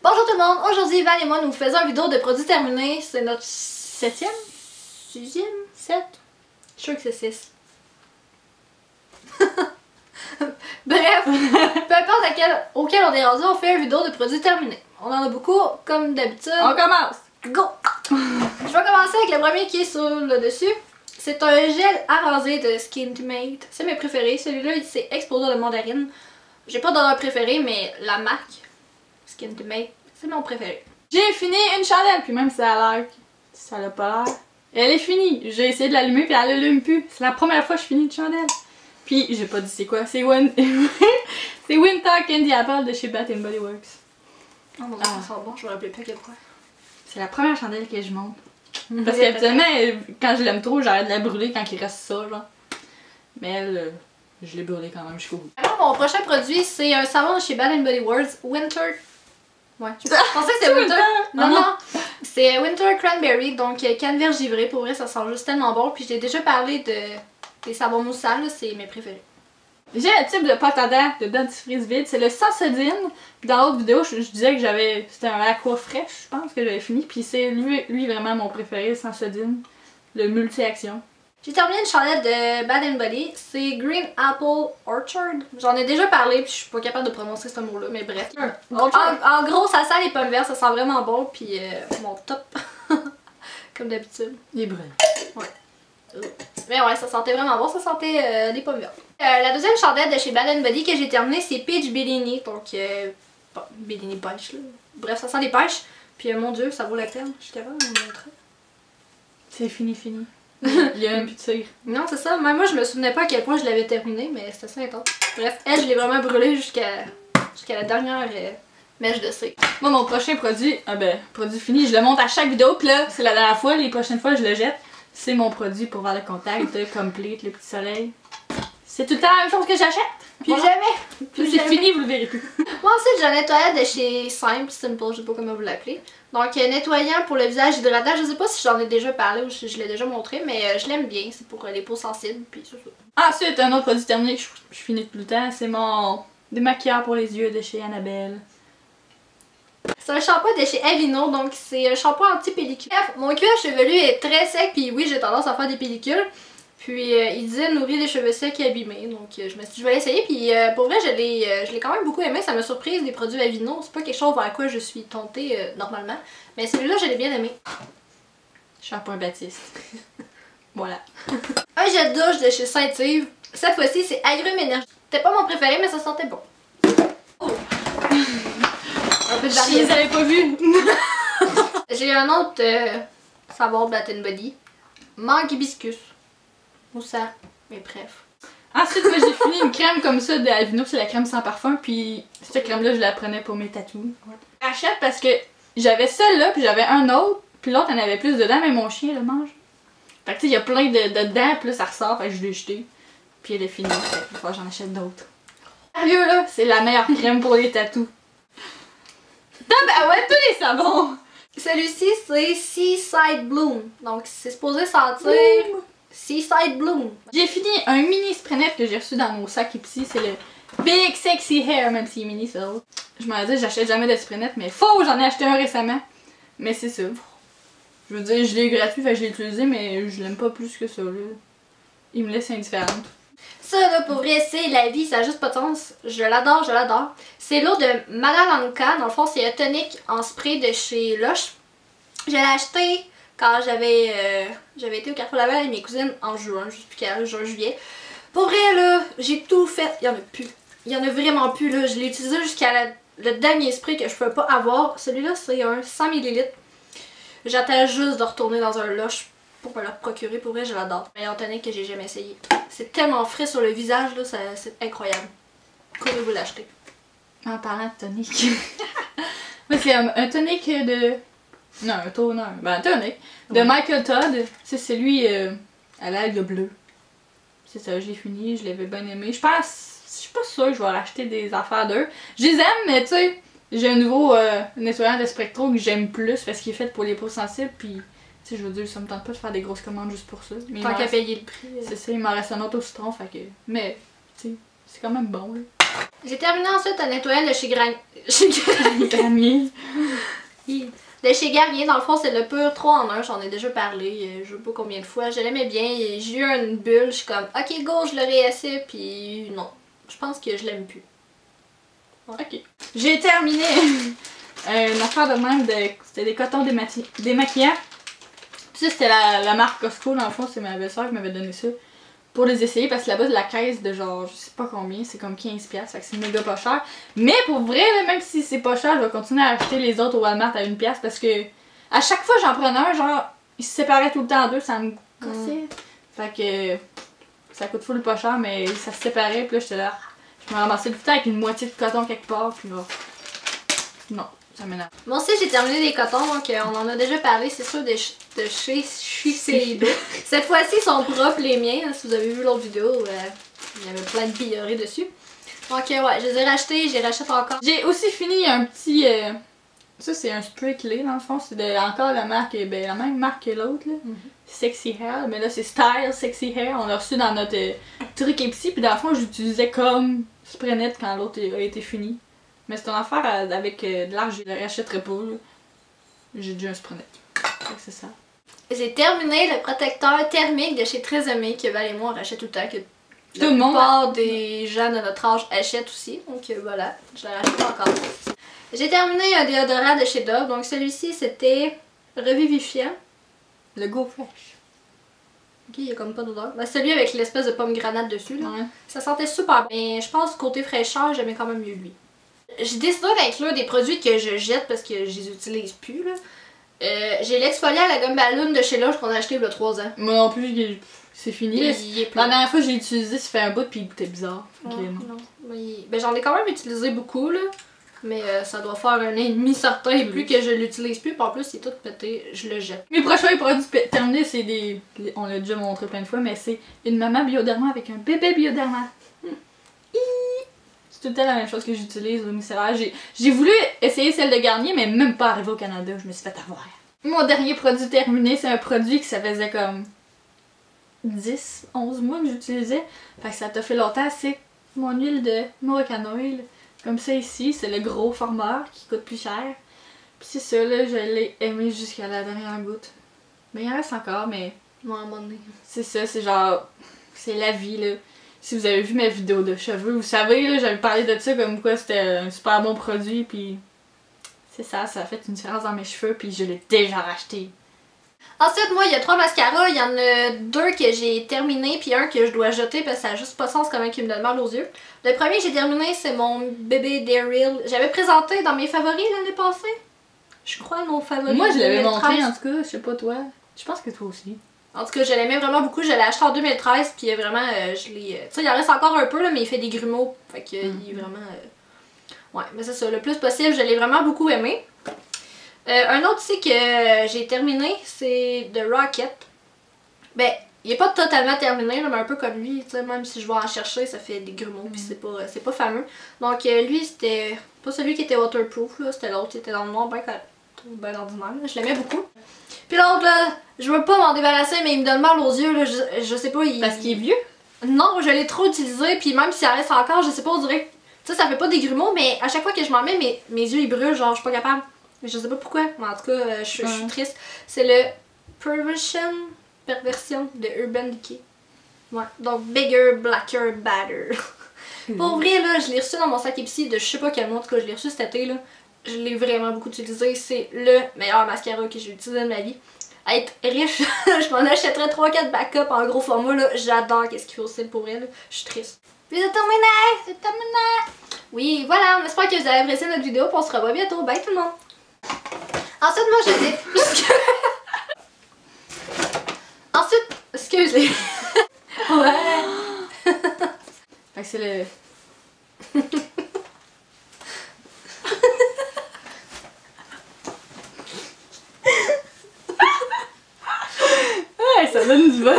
Bonjour tout le monde, aujourd'hui Val et moi nous faisons une vidéo de produits terminés, c'est notre 7e? 6e? 7? Je suis sûre que c'est 6. Bref, peu importe auquel on est rendu, on fait une vidéo de produits terminés. On en a beaucoup, comme d'habitude. On commence! Go! Je vais commencer avec le premier qui est sur le dessus. C'est un gel à raser de Skintimate. C'est mes préférés. Celui-là, c'est Exposure de mandarine. J'ai pas d'odeur préférée, mais la marque Skintimate, c'est mon préféré. J'ai fini une chandelle, puis même si ça a l'air, ça l'a pas l'air, elle est finie. J'ai essayé de l'allumer, puis elle allume plus. C'est la première fois que je finis une chandelle. Puis j'ai pas dit c'est quoi, c'est Winter Candy Apple de chez Bath & Body Works. Oh mon dieu, ça sent bon, je me rappelais pas quel point. C'est la première chandelle que je monte. Parce qu'habituellement, quand je l'aime trop, j'arrête de la brûler quand il reste ça, genre. Mais elle, je l'ai brûlée quand même jusqu'au bout. Alors, mon prochain produit, c'est un savon de chez Bath & Body Works, Winter. Ouais, je pensais que c'était Winter. Non. C'est Winter Cranberry, donc canneberge givrée. Pour vrai, ça sent juste tellement bon. Puis j'ai déjà parlé des savons moussants, c'est mes préférés. J'ai un type de pâte à dents de dentifrice vide, c'est le sans sodine. Puis dans l'autre vidéo, je disais que c'était un aqua fraîche, je pense que j'avais fini. Puis c'est lui vraiment mon préféré, le sans sodine, le multi-action. J'ai terminé une chandelle de Bath & Body, c'est Green Apple Orchard. J'en ai déjà parlé, puis je suis pas capable de prononcer ce mot-là, mais bref. En gros, ça sent les pommes vertes, ça sent vraiment bon, puis mon top, comme d'habitude. Il brûle. Ouais. Mais ouais, ça sentait vraiment bon, ça sentait des pommes vertes. La deuxième chandelle de chez Bath & Body que j'ai terminée, c'est Peach Bellini, donc bon, Bellini Punch là. Bref, ça sent des pêches, puis mon dieu, ça vaut la peine, je suis capable de vous montrer. C'est fini. Il y a un petit tigre. Non, c'est ça, même moi je me souvenais pas à quel point je l'avais terminé, mais c'était ça intense. Bref, elle, je l'ai vraiment brûlée jusqu'à la dernière mèche de cire. Moi, mon prochain produit, produit fini, je le monte à chaque vidéo, puis là, c'est la dernière fois, les prochaines fois, je le jette. C'est mon produit pour faire le contact de Complete, le petit soleil. C'est tout le temps la même chose que j'achète. Puis voilà. jamais. Puis c'est fini, vous le verrez plus. Moi ensuite, j'ai un nettoyant de chez Simple, je sais pas comment vous l'appelez. Donc nettoyant pour le visage hydratant, je sais pas si j'en ai déjà parlé ou si je l'ai déjà montré, mais je l'aime bien, c'est pour les peaux sensibles, puis c'est ça. Ensuite, un autre produit terminé que je finis tout le temps, c'est mon démaquilleur pour les yeux de chez Annabelle. C'est un shampoing de chez Aveeno, donc c'est un shampoing anti-pellicule. Bref, mon cuir chevelu est très sec, puis oui, j'ai tendance à faire des pellicules. Puis il disait nourrir les cheveux secs et abîmés, donc je me suis dit je vais l'essayer, puis pour vrai je l'ai quand même beaucoup aimé, ça m'a surprise des produits Aveeno, c'est pas quelque chose vers quoi je suis tentée normalement, mais celui-là je l'ai bien aimé. Shampoing Baptiste. Voilà. Un gel douche de chez Saint-Yves, cette fois-ci c'est Agrumes Énergie. C'était pas mon préféré mais ça sentait bon. Oh. Un peu de variété. Je les avais pas vus. J'ai un autre savon Bath & Body, mangue hibiscus. Ou ça, mais bref. Ensuite, moi j'ai fini une crème comme ça de Aveeno, c'est la crème sans parfum, puis cette crème-là je la prenais pour mes tatous. Ouais. J'achète parce que j'avais celle-là, puis j'avais un autre, puis l'autre en avait plus dedans, mais mon chien le mange. Fait que tu sais, il y a plein de dents, puis là ça ressort, fait que je l'ai jeté. Puis elle est finie, fait que fois j'en achète d'autres. Sérieux là, c'est la meilleure crème pour les tatous. Ah ouais, tous les savons! Celui-ci c'est Seaside Bloom, donc c'est supposé sentir... Seaside Bloom. J'ai fini un mini spray net que j'ai reçu dans mon sac Ipsy, c'est le Big Sexy Hair, même s'il est mini ça. Je m'en disais j'achète jamais de spray net, mais faux, j'en ai acheté un récemment. Mais c'est ça. Je veux dire, je l'ai eu gratuit, fait que je l'ai utilisé, mais je l'aime pas plus que ça là. Il me laisse indifférente. Ça là pour vrai c'est la vie, ça a juste pas de sens. Je l'adore, je l'adore. C'est l'eau de Madalanka, dans le fond c'est un tonique en spray de chez Lush. Je l'ai acheté quand j'avais été au Carrefour Laval avec mes cousines en juin, je sais plus quel, juin-juillet. Pour vrai là, j'ai tout fait, il y en a plus. Il y en a vraiment plus là, je l'ai utilisé jusqu'à le dernier spray que je pouvais pas avoir. Celui-là c'est un 100 ml. J'attends juste de retourner dans un Lush pour me le procurer, pour vrai je l'adore. Meilleur tonique que j'ai jamais essayé. C'est tellement frais sur le visage là, c'est incroyable. Courez vous l'acheter. En parlant de tonique. Moi c'est un tonique de... Non, un toner. Ben, un tonic. De Michael Todd. C'est lui à l'algue bleue. C'est ça, je l'ai fini, je l'avais bien aimé. Je suis pas sûre que je vais racheter des affaires d'eux. Je les aime, mais tu sais, j'ai un nouveau nettoyant de Spectro que j'aime plus parce qu'il est fait pour les peaux sensibles. Puis, tu sais, je veux dire, ça me tente pas de faire des grosses commandes juste pour ça. Tant qu'à payer le prix. C'est ça, il m'en reste un autre au citron, fait que. Mais, tu sais, c'est quand même bon, là. J'ai terminé ensuite un nettoyant de chez Granier. De chez Garnier, dans le fond, c'est le pur 3 en 1. J'en ai déjà parlé, je sais pas combien de fois. Je l'aimais bien. J'ai eu une bulle. Je suis comme, ok, go, je le réessaie. Puis non, je pense que je l'aime plus. Ouais. Ok. J'ai terminé une affaire de même. C'était des cotons démaquillants. Puis ça, c'était la marque Costco. Dans le fond, c'est ma belle-sœur qui m'avait donné ça. Pour les essayer parce que là-bas la caisse de genre je sais pas combien, c'est comme 15$, fait que c'est méga pas cher. Mais pour vrai, là, même si c'est pas cher, je vais continuer à acheter les autres au Walmart à 1$ parce que à chaque fois j'en prenais un, genre ils se séparaient tout le temps en deux, ça me gossait. Fait que ça coûte full pas cher, mais ça se séparait, puis là j'étais là, je me ramassais tout le temps avec une moitié de coton quelque part, puis là, non. Ça m'énerve. Moi aussi, j'ai terminé les cotons, donc on en a déjà parlé, c'est sûr, de chez Shiseido. Cette fois-ci, ils sont propres, les miens. Hein, si vous avez vu l'autre vidéo, il y avait plein de pillerés dessus. Donc, ouais, je les ai rachetés, j'y rachète encore. J'ai aussi fini un petit. Ça, c'est un spray clé, dans le fond. C'est encore la marque, ben, la même marque que l'autre, là. Sexy Hair, mais là, c'est Style Sexy Hair. On l'a reçu dans notre truc Epsi, puis dans le fond, j'utilisais comme spray net quand l'autre a été fini. Mais c'est une affaire avec de l'argent, je le rachèterai pas. J'ai déjà un spray net. C'est ça. J'ai terminé le protecteur thermique de chez Très Aimé que Val et moi on rachète tout le temps. Que tout le monde. La plupart des gens de notre âge achètent aussi. Donc voilà, je la rachète encore. J'ai terminé un déodorant de chez Dove. Donc celui-ci c'était revivifiant. Le Go Fresh. Ok, il y a comme pas d'odeur. Ben, celui avec l'espèce de pomme granate dessus. Là. Ouais. Ça sentait super bien. Mais je pense côté fraîcheur, j'aimais quand même mieux lui. J'ai décidé d'inclure des produits que je jette parce que je les utilise plus. Là. J'ai l'exfoliant à la gomme ballon de chez Lush qu'on a acheté il y a 3 ans. Moi non plus, c'est fini. La dernière fois que j'ai utilisé, ça fait un bout puis il goûtait bizarre. Ouais, non. Ben, j'en ai quand même utilisé beaucoup là. Mais ça doit faire 1 an et demi certain. Et plus que je l'utilise plus, puis en plus il est tout pété, je le jette. Mes prochains produits terminés, c'est des. On l'a déjà montré plein de fois, mais c'est une maman bioderma avec un bébé bioderma. C'est tout le temps la même chose que j'utilise au micellaire. J'ai voulu essayer celle de Garnier, mais même pas arrivé au Canada, je me suis fait avoir. Mon dernier produit terminé, c'est un produit que ça faisait comme 10, 11 mois que j'utilisais. Fait que ça t'a fait longtemps, c'est mon huile de Moroccan Oil. Comme ça ici, c'est le gros formeur qui coûte plus cher. Puis c'est ça, là, je l'ai aimé jusqu'à la dernière goutte. Mais il en reste encore, mais... Moi, à un moment donné. C'est ça, c'est genre... C'est la vie, là. Si vous avez vu ma vidéo de cheveux, vous savez, là, j'avais parlé de ça comme quoi c'était un super bon produit, puis... C'est ça, ça a fait une différence dans mes cheveux, puis je l'ai déjà racheté. Ensuite, moi, il y a 3 mascaras. Il y en a 2 que j'ai terminé, puis un que je dois jeter parce que ça n'a juste pas de sens quand même qu'il me donne mal aux yeux. Le premier que j'ai terminé, c'est mon bébé Daryl. J'avais présenté dans mes favoris l'année passée. Je crois mon favori. Moi, je l'avais montré, en tout cas, je sais pas toi. Je pense que toi aussi. En tout cas, je l'aimais vraiment beaucoup. Je l'ai acheté en 2013, puis vraiment, je l'ai... tu sais, il en reste encore un peu, là, mais il fait des grumeaux. Fait que, il est vraiment... Ouais, mais c'est ça, le plus possible, je l'ai vraiment beaucoup aimé. Un autre aussi que j'ai terminé, c'est The Rocket. Ben, il est pas totalement terminé, là, mais un peu comme lui, tu sais, même si je vais en chercher, ça fait des grumeaux, puis c'est pas fameux. Donc lui, c'était pas celui qui était waterproof, là, c'était l'autre qui était dans le noir, ben ordinaire, là. Je l'aimais beaucoup. Puis l'autre, là, je veux pas m'en débarrasser, mais il me donne mal aux yeux, là, je sais pas, Parce qu'il est vieux? Non, je l'ai trop utilisé, puis même si ça reste encore, je sais pas, on dirait... Tu sais, ça fait pas des grumeaux, mais à chaque fois que je m'en mets, mes yeux ils brûlent, genre, je suis pas capable. Je sais pas pourquoi, mais en tout cas, je suis triste. C'est le Perversion de Urban Decay. Ouais, donc Bigger, Blacker, Badder. Pour vrai, là, je l'ai reçu dans mon sac Ipsy de je sais pas quel mois, en tout cas, je l'ai reçu cet été, là. Je l'ai vraiment beaucoup utilisé. C'est le meilleur mascara que j'ai utilisé de ma vie. Être riche, je m'en achèterais 3-4 backups en gros format, là. J'adore qu'est-ce qu'il fait aussi pour elle, là. Je suis triste. Puis c'est terminé! C'est terminé! Oui, voilà, on espère que vous avez apprécié notre vidéo, puis on se revoit bientôt. Bye tout le monde! Ensuite, moi, je dis... Ensuite, excusez. Ouais. Fait que c'est le... Ouais, ça donne du bon.